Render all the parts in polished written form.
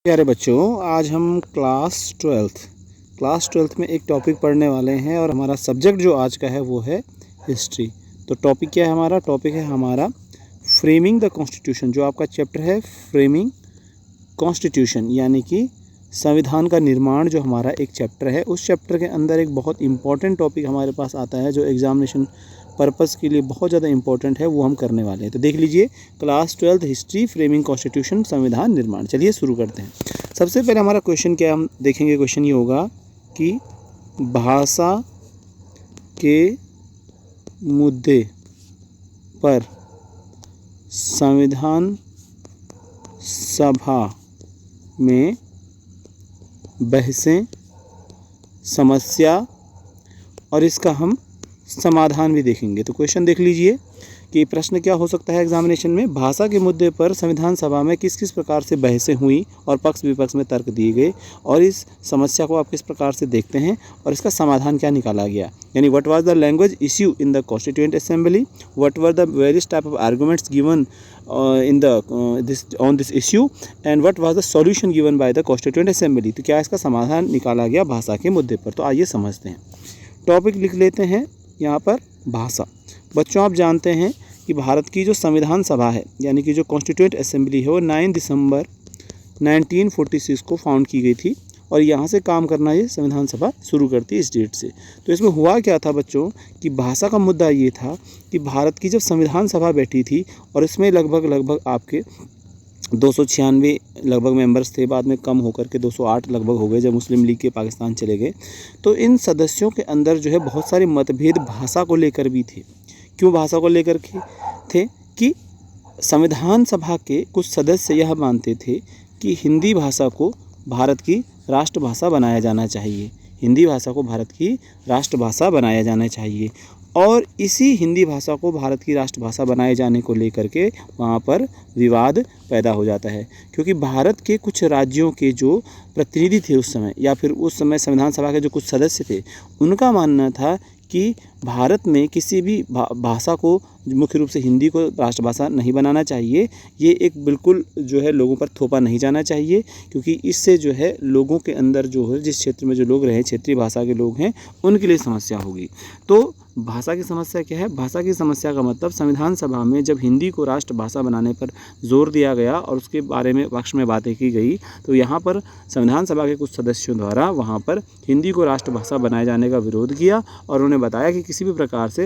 प्यारे बच्चों, आज हम क्लास ट्वेल्थ में एक टॉपिक पढ़ने वाले हैं और हमारा सब्जेक्ट जो आज का है वो है हिस्ट्री। तो टॉपिक क्या है हमारा? टॉपिक है हमारा फ्रेमिंग द कॉन्स्टिट्यूशन। जो आपका चैप्टर है फ्रेमिंग कॉन्स्टिट्यूशन, यानी कि संविधान का निर्माण, जो हमारा एक चैप्टर है। उस चैप्टर के अंदर एक बहुत इंपॉर्टेंट टॉपिक हमारे पास आता है जो एग्जामिनेशन पर्पस के लिए बहुत ज़्यादा इंपॉर्टेंट है, वो हम करने वाले हैं। तो देख लीजिए, क्लास 12 हिस्ट्री फ्रेमिंग कॉन्स्टिट्यूशन संविधान निर्माण। चलिए शुरू करते हैं। सबसे पहले हमारा क्वेश्चन क्या हम देखेंगे। क्वेश्चन ये होगा कि भाषा के मुद्दे पर संविधान सभा में बहसें, समस्या और इसका हम समाधान भी देखेंगे। तो क्वेश्चन देख लीजिए कि प्रश्न क्या हो सकता है एग्जामिनेशन में। भाषा के मुद्दे पर संविधान सभा में किस किस प्रकार से बहसें हुई और पक्ष विपक्ष में तर्क दिए गए, और इस समस्या को आप किस प्रकार से देखते हैं और इसका समाधान क्या निकाला गया। यानी what was the language issue in the constituent assembly, what were the various type of arguments given in the on this issue, and what was the solution given by the constituent assembly. तो क्या इसका समाधान निकाला गया भाषा के मुद्दे पर। तो आइए समझते हैं। टॉपिक लिख लेते हैं यहाँ पर, भाषा। बच्चों, आप जानते हैं कि भारत की जो संविधान सभा है, यानी कि जो कॉन्स्टिट्यूएंट असेंबली है, वो 9 दिसंबर 1946 को फाउंड की गई थी और यहाँ से काम करना ये संविधान सभा शुरू करती है इस डेट से। तो इसमें हुआ क्या था बच्चों कि भाषा का मुद्दा ये था कि भारत की जब संविधान सभा बैठी थी और इसमें लगभग आपके 296 लगभग मेंबर्स थे, बाद में कम होकर के 208 लगभग हो गए जब मुस्लिम लीग के पाकिस्तान चले गए। तो इन सदस्यों के अंदर जो है बहुत सारे मतभेद भाषा को लेकर भी थे। क्यों भाषा को लेकर के थे? कि संविधान सभा के कुछ सदस्य यह मानते थे कि हिंदी भाषा को भारत की राष्ट्रभाषा बनाया जाना चाहिए, हिंदी भाषा को भारत की राष्ट्रभाषा बनाया जाना चाहिए, और इसी हिंदी भाषा को भारत की राष्ट्रभाषा बनाए जाने को लेकर के वहाँ पर विवाद पैदा हो जाता है। क्योंकि भारत के कुछ राज्यों के जो प्रतिनिधि थे उस समय, या फिर उस समय संविधान सभा के जो कुछ सदस्य थे, उनका मानना था कि भारत में किसी भी भाषा को, मुख्य रूप से हिंदी को, राष्ट्रभाषा नहीं बनाना चाहिए। ये एक बिल्कुल जो है लोगों पर थोपा नहीं जाना चाहिए, क्योंकि इससे जो है लोगों के अंदर जो है, जिस क्षेत्र में जो लोग रहे, क्षेत्रीय भाषा के लोग हैं, उनके लिए समस्या होगी। तो भाषा की समस्या क्या है? भाषा की समस्या का मतलब संविधान सभा में जब हिंदी को राष्ट्रभाषा बनाने पर जोर दिया गया और उसके बारे में पक्ष में बातें की गई, तो यहाँ पर संविधान सभा के कुछ सदस्यों द्वारा वहाँ पर हिंदी को राष्ट्रभाषा बनाए जाने का विरोध किया और उन्होंने बताया कि किसी भी प्रकार से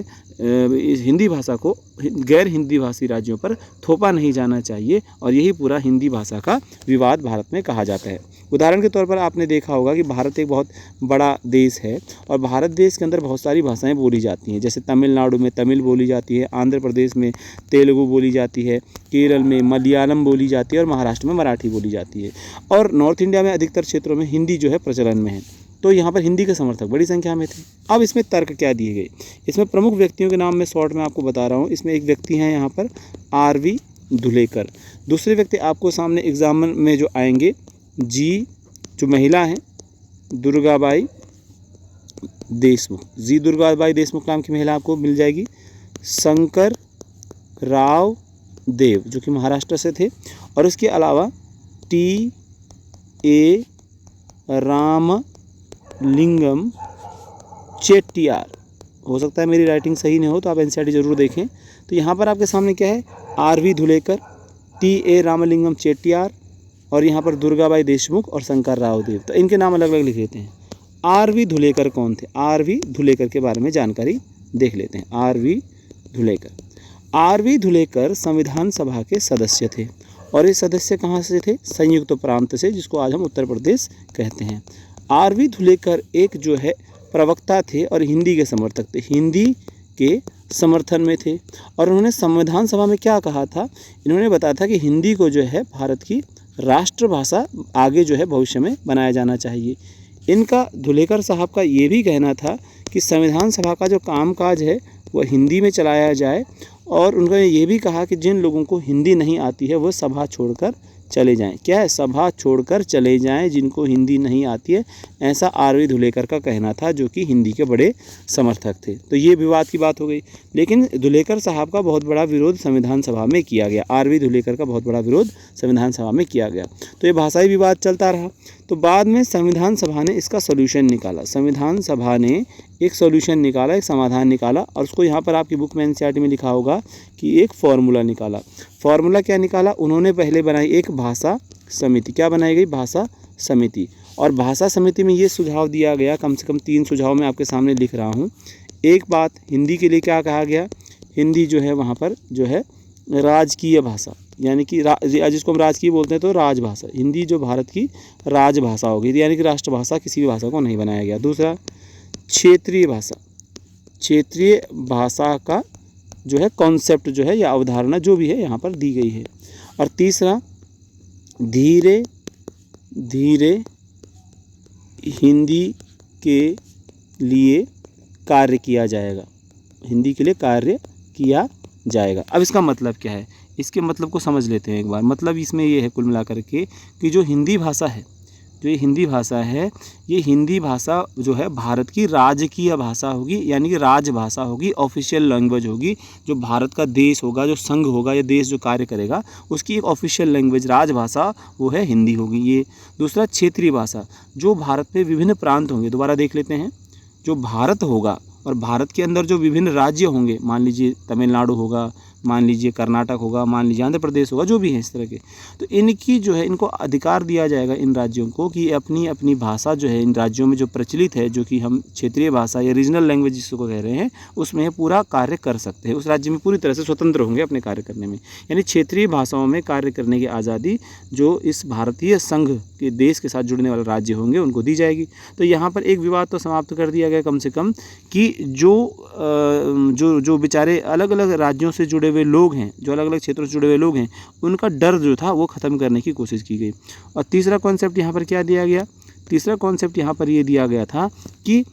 इस हिंदी भाषा को गैर हिंदी भाषी राज्यों पर थोपा नहीं जाना चाहिए, और यही पूरा हिंदी भाषा का विवाद भारत में कहा जाता है। उदाहरण के तौर पर आपने देखा होगा कि भारत एक बहुत बड़ा देश है और भारत देश के अंदर बहुत सारी भाषाएं बोली जाती हैं। जैसे तमिलनाडु में तमिल बोली जाती है, आंध्र प्रदेश में तेलुगु बोली जाती है, केरल में मलयालम बोली जाती है और महाराष्ट्र में मराठी बोली जाती है, और नॉर्थ इंडिया में अधिकतर क्षेत्रों में हिंदी जो है प्रचलन में है। तो यहाँ पर हिंदी के समर्थक बड़ी संख्या में थे। अब इसमें तर्क क्या दिए गए? इसमें प्रमुख व्यक्तियों के नाम मैं शॉर्ट में आपको बता रहा हूँ। इसमें एक व्यक्ति हैं यहाँ पर आर.वी. धुलेकर। दूसरे व्यक्ति आपको सामने एग्जाम में जो आएंगे, जो महिला हैं दुर्गाबाई देशमुख। दुर्गाबाई देशमुख नाम की महिला आपको मिल जाएगी। शंकर राव देव, जो कि महाराष्ट्र से थे, और इसके अलावा T.A. रामलिंगम चेट्टियार। हो सकता है मेरी राइटिंग सही नहीं हो, तो आप एनसीईआरटी जरूर देखें। तो यहाँ पर आपके सामने क्या है? आर.वी. धुलेकर, T.A. रामलिंगम चेट्टियार, और यहाँ पर दुर्गाबाई देशमुख और शंकर राव देव। तो इनके नाम अलग अलग लिख लेते हैं। आर.वी. धुलेकर कौन थे? आर.वी. धुलेकर के बारे में जानकारी देख लेते हैं। आर.वी. धुलेकर संविधान सभा के सदस्य थे, और ये सदस्य कहाँ से थे? संयुक्त प्रांत से, जिसको आज हम उत्तर प्रदेश कहते हैं। आर.वी. धुलेकर एक जो है प्रवक्ता थे और हिंदी के समर्थक थे, हिंदी के समर्थन में थे, और उन्होंने संविधान सभा में क्या कहा था? इन्होंने बताया था कि हिंदी को जो है भारत की राष्ट्रभाषा आगे जो है भविष्य में बनाया जाना चाहिए। इनका, धुलेकर साहब का ये भी कहना था कि संविधान सभा का जो कामकाज है वह हिंदी में चलाया जाए, और उन्होंने ये भी कहा कि जिन लोगों को हिंदी नहीं आती है वह सभा छोड़कर चले जाएं। क्या है? सभा छोड़कर चले जाएं जिनको हिंदी नहीं आती है, ऐसा आर.वी. धुलेकर का कहना था, जो कि हिंदी के बड़े समर्थक थे। तो ये विवाद की बात हो गई। लेकिन धुलेकर साहब का बहुत बड़ा विरोध संविधान सभा में किया गया। आर.वी. धुलेकर का बहुत बड़ा विरोध संविधान सभा में किया गया। तो ये भाषाई विवाद चलता रहा। तो बाद में संविधान सभा ने इसका सॉल्यूशन निकाला। संविधान सभा ने एक सॉल्यूशन निकाला, एक समाधान निकाला, और उसको यहाँ पर आपकी बुक में एनसीईआरटी में लिखा होगा कि एक फॉर्मूला निकाला। फॉर्मूला क्या निकाला? उन्होंने पहले बनाई एक भाषा समिति। क्या बनाई गई? भाषा समिति। और भाषा समिति में ये सुझाव दिया गया, कम से कम 3 सुझाव मैं आपके सामने लिख रहा हूँ। एक बात, हिंदी के लिए क्या कहा गया? हिंदी जो है वहाँ पर जो है राजकीय भाषा, यानी कि जिसको हम राजकीय बोलते हैं तो राजभाषा, हिंदी जो भारत की राजभाषा होगी, यानी कि राष्ट्रभाषा किसी भी भाषा को नहीं बनाया गया। दूसरा, क्षेत्रीय भाषा। क्षेत्रीय भाषा का जो है कॉन्सेप्ट जो है या अवधारणा जो भी है यहाँ पर दी गई है। और तीसरा, धीरे धीरे हिंदी के लिए कार्य किया जाएगा। हिंदी के लिए कार्य किया जाएगा। अब इसका मतलब क्या है? इसके मतलब को समझ लेते हैं एक बार। मतलब इसमें ये है कुल मिलाकर के कि जो हिंदी भाषा है, जो ये हिंदी भाषा है, ये हिंदी भाषा जो है भारत की राजकीय भाषा होगी, यानी कि राजभाषा होगी, ऑफिशियल लैंग्वेज होगी। जो भारत का देश होगा, जो संघ होगा या देश जो कार्य करेगा, उसकी एक ऑफिशियल लैंग्वेज, राजभाषा, वो है हिंदी होगी ये। दूसरा, क्षेत्रीय भाषा। जो भारत में विभिन्न प्रांत होंगे, दोबारा देख लेते हैं, जो भारत होगा और भारत के अंदर जो विभिन्न राज्य होंगे, मान लीजिए तमिलनाडु होगा, मान लीजिए कर्नाटक होगा, मान लीजिए आंध्र प्रदेश होगा, जो भी है इस तरह के, तो इनकी जो है, इनको अधिकार दिया जाएगा इन राज्यों को कि अपनी अपनी भाषा जो है इन राज्यों में जो प्रचलित है, जो कि हम क्षेत्रीय भाषा या रीजनल लैंग्वेज जिसको कह रहे हैं, उसमें पूरा कार्य कर सकते हैं। उस राज्य में पूरी तरह से स्वतंत्र होंगे अपने कार्य करने में, यानी क्षेत्रीय भाषाओं में कार्य करने की आज़ादी जो इस भारतीय संघ के देश के साथ जुड़ने वाले राज्य होंगे उनको दी जाएगी। तो यहाँ पर एक विवाद तो समाप्त कर दिया गया कम से कम, कि जो बेचारे अलग अलग राज्यों से जुड़े हुए लोग हैं, जो अलग अलग क्षेत्रों से जुड़े हुए लोग हैं, उनका डर जो था वो ख़त्म करने की कोशिश की गई। और तीसरा कॉन्सेप्ट यहाँ पर क्या दिया गया? तीसरा कॉन्सेप्ट यहाँ पर ये दिया गया था कि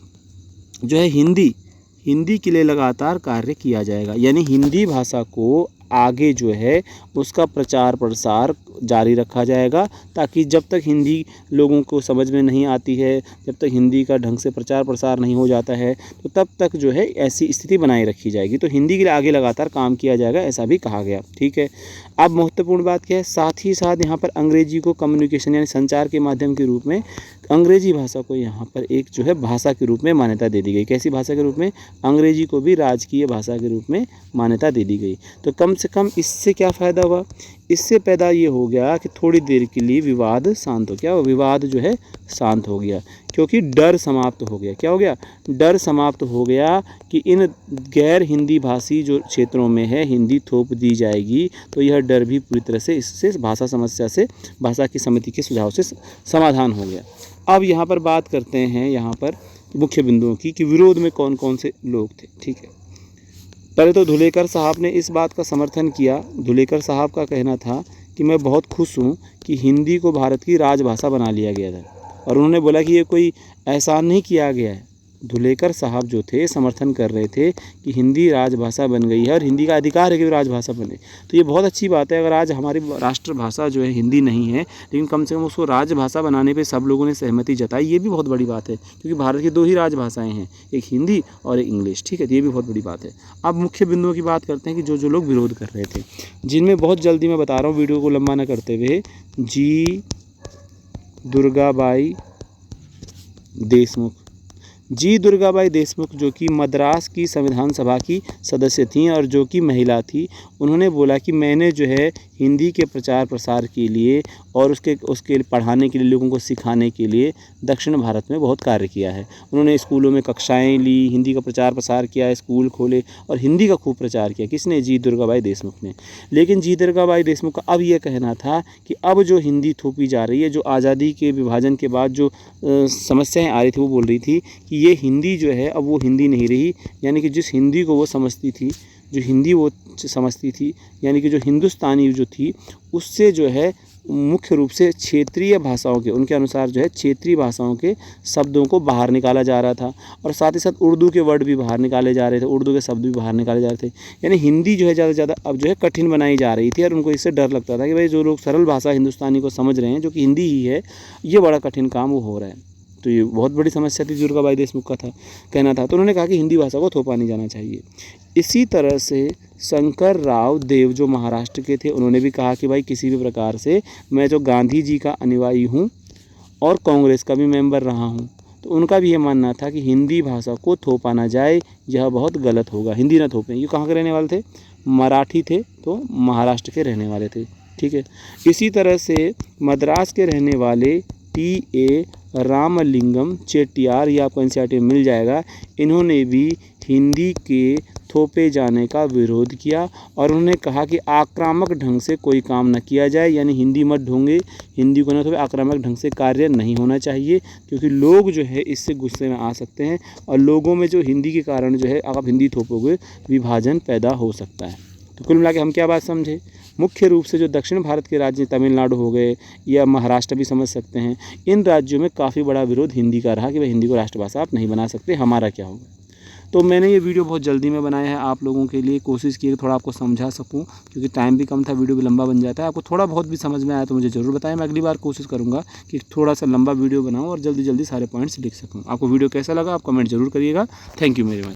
जो है हिंदी के लिए लगातार कार्य किया जाएगा, यानी हिंदी भाषा को आगे जो है उसका प्रचार प्रसार जारी रखा जाएगा, ताकि जब तक हिंदी लोगों को समझ में नहीं आती है, जब तक हिंदी का ढंग से प्रचार प्रसार नहीं हो जाता है, तो तब तक जो है ऐसी स्थिति बनाए रखी जाएगी। तो हिंदी के लिए आगे लगातार काम किया जाएगा, ऐसा भी कहा गया। ठीक है। अब महत्वपूर्ण बात क्या है? साथ ही साथ यहाँ पर अंग्रेजी को कम्युनिकेशन यानी संचार के माध्यम के रूप में, अंग्रेजी भाषा को यहाँ पर एक जो है भाषा के रूप में मान्यता दे दी गई। कैसी भाषा के रूप में? अंग्रेजी को भी राजकीय भाषा के रूप में मान्यता दे दी गई। तो कम से कम इससे क्या फ़ायदा हुआ? इससे पैदा ये हो गया कि थोड़ी देर के लिए विवाद शांत हो गया। विवाद जो है शांत हो गया, क्योंकि डर समाप्त हो गया। क्या हो गया? डर समाप्त हो गया कि इन गैर हिंदी भाषी जो क्षेत्रों में है हिंदी थोप दी जाएगी, तो यह डर भी पूरी तरह से इससे भाषा समस्या से, भाषा की समिति के सुझाव से समाधान हो गया। अब यहाँ पर बात करते हैं यहाँ पर मुख्य बिंदुओं की, कि विरोध में कौन कौन से लोग थे। ठीक है। पहले तो धुलेकर साहब ने इस बात का समर्थन किया। धुलेकर साहब का कहना था कि मैं बहुत खुश हूँ कि हिंदी को भारत की राजभाषा बना लिया गया था, और उन्होंने बोला कि ये कोई एहसान नहीं किया गया है। धुलेकर साहब जो थे समर्थन कर रहे थे कि हिंदी राजभाषा बन गई है और हिंदी का अधिकार है कि राजभाषा बने। तो ये बहुत अच्छी बात है। अगर आज हमारी राष्ट्रभाषा जो है हिंदी नहीं है, लेकिन कम से कम उसको राजभाषा बनाने पे सब लोगों ने सहमति जताई, ये भी बहुत बड़ी बात है, क्योंकि भारत की 2 ही राजभाषाएं हैं, एक हिंदी और एक इंग्लिश। ठीक है, तो ये भी बहुत बड़ी बात है। अब मुख्य बिंदुओं की बात करते हैं कि जो लोग विरोध कर रहे थे, जिनमें बहुत जल्दी मैं बता रहा हूँ वीडियो को लंबा न करते हुए, जी दुर्गाबाई देशमुख। जी दुर्गाबाई देशमुख जो कि मद्रास की संविधान सभा की सदस्य थीं और जो कि महिला थी, उन्होंने बोला कि मैंने जो है हिंदी के प्रचार प्रसार के लिए और उसके पढ़ाने के लिए, लोगों को सिखाने के लिए दक्षिण भारत में बहुत कार्य किया है। उन्होंने स्कूलों में कक्षाएं ली, हिंदी का प्रचार प्रसार किया, स्कूल खोले और हिंदी का खूब प्रचार किया। किसने? जी दुर्गाबाई देशमुख ने। लेकिन जी दुर्गाबाई देशमुख का अब यह कहना था कि अब जो हिंदी थोपी जा रही है, जो आज़ादी के विभाजन के बाद जो समस्याएँ आ रही थी, वो बोल रही थी कि ये हिंदी जो है अब वो हिंदी नहीं रही, यानी कि जिस हिंदी को वो समझती थी, जो हिंदी वो समझती थी, यानी कि जो हिंदुस्तानी जो थी, उससे जो है मुख्य रूप से क्षेत्रीय भाषाओं के, उनके अनुसार जो है क्षेत्रीय भाषाओं के शब्दों को बाहर निकाला जा रहा था, और साथ ही साथ उर्दू के वर्ड भी बाहर निकाले जा रहे थे, उर्दू के शब्द भी बाहर निकाले जा रहे थे। यानी हिंदी जो है ज़्यादा से ज़्यादा अब जो है कठिन बनाई जा रही थी, और उनको इससे डर लगता था कि भाई जो लोग सरल भाषा हिंदुस्तानी को समझ रहे हैं, जो कि हिंदी ही है, ये बड़ा कठिन काम वो हो रहा है। तो ये बहुत बड़ी समस्या थी दुर्गाबाई देशमुख का कहना था। तो उन्होंने कहा कि हिंदी भाषा को थोपा नहीं जाना चाहिए। इसी तरह से शंकर राव देव जो महाराष्ट्र के थे, उन्होंने भी कहा कि भाई किसी भी प्रकार से मैं जो गांधी जी का अनुयायी हूँ और कांग्रेस का भी मेंबर रहा हूँ, तो उनका भी ये मानना था कि हिंदी भाषा को थोपा ना जाए, यह बहुत गलत होगा, हिंदी ना थोपें। ये कहाँ के रहने वाले थे? मराठी थे, तो महाराष्ट्र के रहने वाले थे, ठीक है। इसी तरह से मद्रास के रहने वाले टी.ए. रामलिंगम चेट्टियार, ये आपको एनसीईआरटी में मिल जाएगा, इन्होंने भी हिंदी के थोपे जाने का विरोध किया, और उन्होंने कहा कि आक्रामक ढंग से कोई काम न किया जाए, यानी हिंदी मत ढूंढे, हिंदी को न थोपे, आक्रामक ढंग से कार्य नहीं होना चाहिए, क्योंकि लोग जो है इससे गुस्से में आ सकते हैं, और लोगों में जो हिंदी के कारण जो है अगर आप हिंदी थोपोगे विभाजन पैदा हो सकता है। तो कुल मिला के हम क्या बात समझे? मुख्य रूप से जो दक्षिण भारत के राज्य तमिलनाडु हो गए या महाराष्ट्र भी समझ सकते हैं, इन राज्यों में काफ़ी बड़ा विरोध हिंदी का रहा कि भाई हिंदी को राष्ट्रभाषा आप नहीं बना सकते, हमारा क्या होगा। तो मैंने ये वीडियो बहुत जल्दी में बनाया है आप लोगों के लिए, कोशिश की थोड़ा आपको समझा सकूं, क्योंकि टाइम भी कम था, वीडियो भी लंबा बन जाता है। आपको थोड़ा बहुत भी समझ में आया तो मुझे ज़रूर बताएं, मैं अगली बार कोशिश करूंगा कि थोड़ा सा लंबा वीडियो बनाऊं और जल्दी जल्दी सारे पॉइंट्स लिख सकूं। आपको वीडियो कैसा लगा आप कमेंट जरूर करिएगा। Thank you very much.